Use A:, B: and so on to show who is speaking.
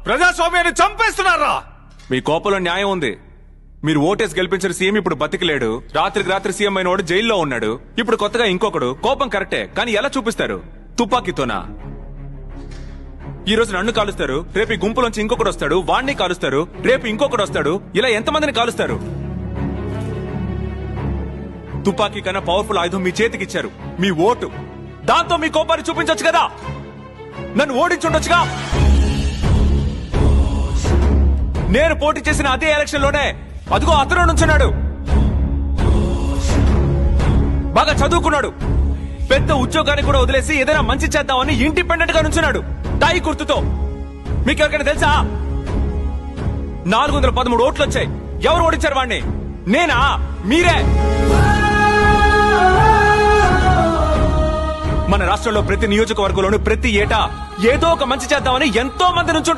A: ప్రజాస్వామ్యాన్ని చంపేస్తున్నారా?
B: మీ కోపంలో న్యాయం ఉంది. మీరు ఓటేసి గెలిపించిన సీఎం ఇప్పుడు బతికిలేడు. రాత్రికి రాత్రి సీఎం అయినోడు జైల్లో ఉన్నాడు. ఇప్పుడు కొత్తగా ఇంకొకడు. కోపం కరెక్టే, కానీ ఎలా చూపిస్తారు? తుపాకీతోనా? ఈ రోజు నన్ను కాలుస్తారు, రేపు ఈ గుంపులోంచి ఇంకొకడు వస్తాడు, వాణ్ణి కాలుస్తారు, రేపు ఇంకొకడు వస్తాడు. ఇలా ఎంతమందిని కాలుస్తారు? తుపాకీ కన్నా పవర్ఫుల్ ఆయుధం మీ చేతికి ఇచ్చారు, మీ ఓటు. దాంతో మీ కోపాన్ని చూపించొచ్చు కదా, నన్ను ఓడించుండొచ్చుగా. నేను పోటీ చేసిన అదే ఎలక్షన్ లోనే అదిగో అతను నుంచున్నాడు. బాగా చదువుకున్నాడు, పెద్ద ఉద్యోగాన్ని కూడా వదిలేసి ఏదైనా మంచి చేద్దామని ఇండిపెండెంట్ గా నుంచున్నాడు తాయి గుర్తుతో. మీకెవరికైనా తెలుసా? 413 ఓట్లు వచ్చాయి. ఎవరు ఓడించారు వాణ్ణి? నేనా? మీరే. మన రాష్ట్రంలో ప్రతి నియోజకవర్గంలోనూ ప్రతి ఏటా ఏదో ఒక మంచి చేద్దామని ఎంతో మంది నుంచి